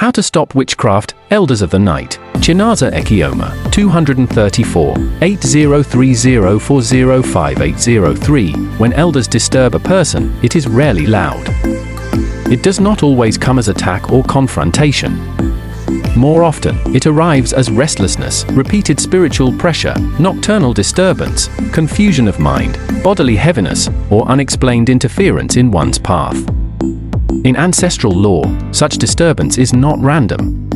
How to Stop Witchcraft, Elders of the Night. Chinaza Ekeoma, 234-8030405803. When elders disturb a person, it is rarely loud. It does not always come as attack or confrontation. More often, it arrives as restlessness, repeated spiritual pressure, nocturnal disturbance, confusion of mind, bodily heaviness, or unexplained interference in one's path. In ancestral lore, such disturbance is not random.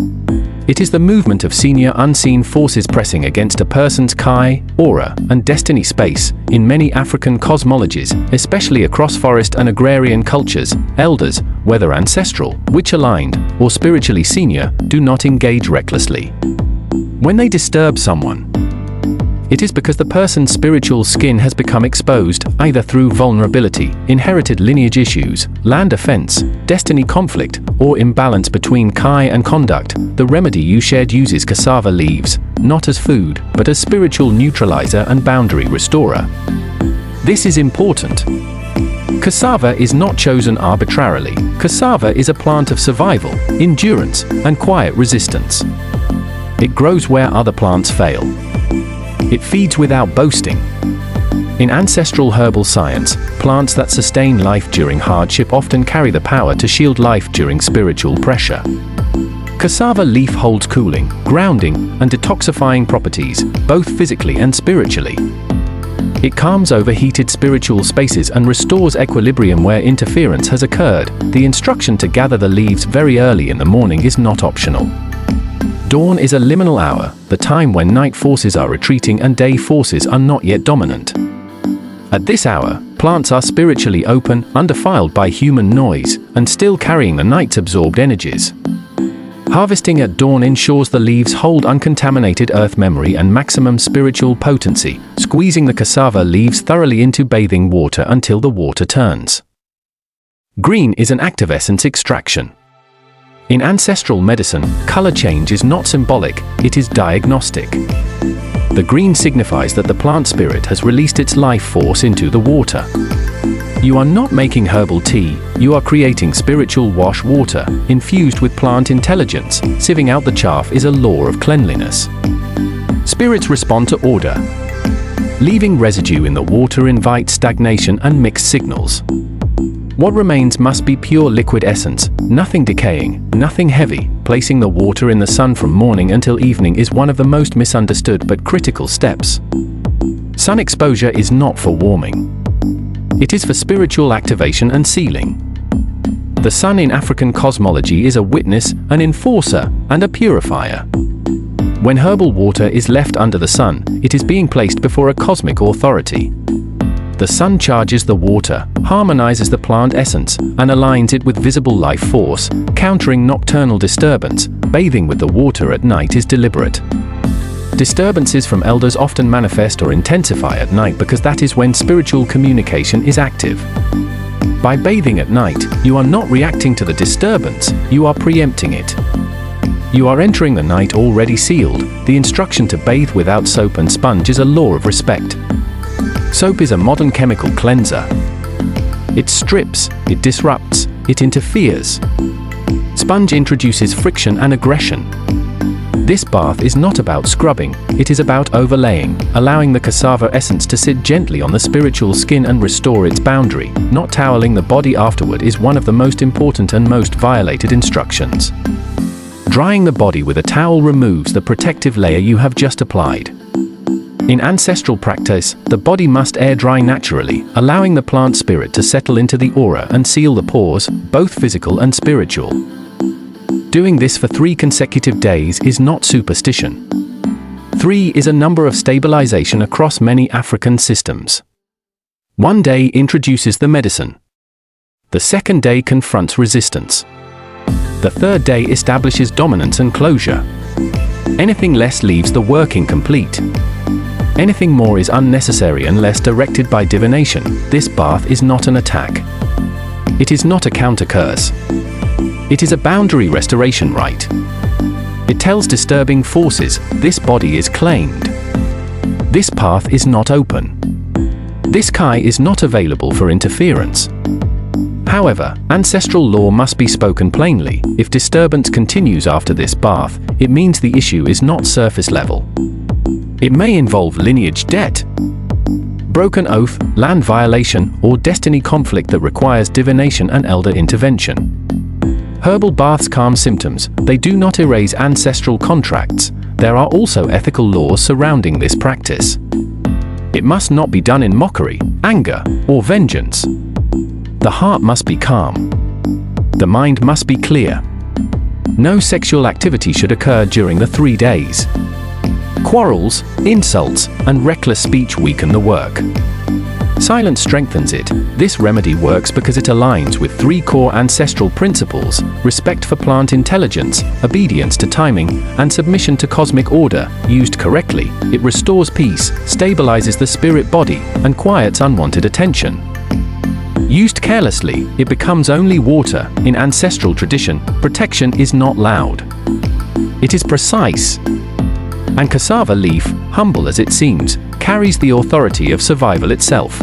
It is the movement of senior unseen forces pressing against a person's Kai, aura, and destiny space. In many African cosmologies, especially across forest and agrarian cultures, elders, whether ancestral, witch-aligned, or spiritually senior, do not engage recklessly. When they disturb someone, it is because the person's spiritual skin has become exposed, either through vulnerability, inherited lineage issues, land offense, destiny conflict, or imbalance between Kai and conduct. The remedy you shared uses cassava leaves, not as food, but as spiritual neutralizer and boundary restorer. This is important. Cassava is not chosen arbitrarily. Cassava is a plant of survival, endurance, and quiet resistance. It grows where other plants fail. It feeds without boasting. In ancestral herbal science, plants that sustain life during hardship often carry the power to shield life during spiritual pressure. Cassava leaf holds cooling, grounding, and detoxifying properties, both physically and spiritually. It calms overheated spiritual spaces and restores equilibrium where interference has occurred. The instruction to gather the leaves very early in the morning is not optional. Dawn is a liminal hour, the time when night forces are retreating and day forces are not yet dominant. At this hour, plants are spiritually open, undefiled by human noise, and still carrying the night's absorbed energies. Harvesting at dawn ensures the leaves hold uncontaminated earth memory and maximum spiritual potency, squeezing the cassava leaves thoroughly into bathing water until the water turns. Green is an active essence extraction. In ancestral medicine, color change is not symbolic, it is diagnostic. The green signifies that the plant spirit has released its life force into the water. You are not making herbal tea, you are creating spiritual wash water, infused with plant intelligence. Sieving out the chaff is a law of cleanliness. Spirits respond to order. Leaving residue in the water invites stagnation and mixed signals. What remains must be pure liquid essence, nothing decaying, nothing heavy. Placing the water in the sun from morning until evening is one of the most misunderstood but critical steps. Sun exposure is not for warming. It is for spiritual activation and sealing. The sun in African cosmology is a witness, an enforcer, and a purifier. When herbal water is left under the sun, it is being placed before a cosmic authority. The sun charges the water, harmonizes the plant essence, and aligns it with visible life force, countering nocturnal disturbance. Bathing with the water at night is deliberate. Disturbances from elders often manifest or intensify at night because that is when spiritual communication is active. By bathing at night, you are not reacting to the disturbance, you are preempting it. You are entering the night already sealed. The instruction to bathe without soap and sponge is a law of respect. Soap is a modern chemical cleanser. It strips, it disrupts, it interferes. Sponge introduces friction and aggression. This bath is not about scrubbing, it is about overlaying, allowing the cassava essence to sit gently on the spiritual skin and restore its boundary. Not toweling the body afterward is one of the most important and most violated instructions. Drying the body with a towel removes the protective layer you have just applied. In ancestral practice, the body must air dry naturally, allowing the plant spirit to settle into the aura and seal the pores, both physical and spiritual. Doing this for 3 consecutive days is not superstition. 3 is a number of stabilization across many African systems. 1 day introduces the medicine. The 2nd day confronts resistance. The 3rd day establishes dominance and closure. Anything less leaves the work incomplete. Anything more is unnecessary unless directed by divination. This bath is not an attack. It is not a counter-curse. It is a boundary restoration rite. It tells disturbing forces, this body is claimed. This path is not open. This Kai is not available for interference. However, ancestral law must be spoken plainly. If disturbance continues after this bath, it means the issue is not surface level. It may involve lineage debt, broken oath, land violation, or destiny conflict that requires divination and elder intervention. Herbal baths calm symptoms, they do not erase ancestral contracts. There are also ethical laws surrounding this practice. It must not be done in mockery, anger, or vengeance. The heart must be calm. The mind must be clear. No sexual activity should occur during the 3 days. Quarrels, insults, and reckless speech weaken the work. Silence strengthens it. This remedy works because it aligns with 3 core ancestral principles: respect for plant intelligence, obedience to timing, and submission to cosmic order. Used correctly, it restores peace, stabilizes the spirit body, and quiets unwanted attention. Used carelessly, it becomes only water. In ancestral tradition, protection is not loud. It is precise. And cassava leaf, humble as it seems, carries the authority of survival itself.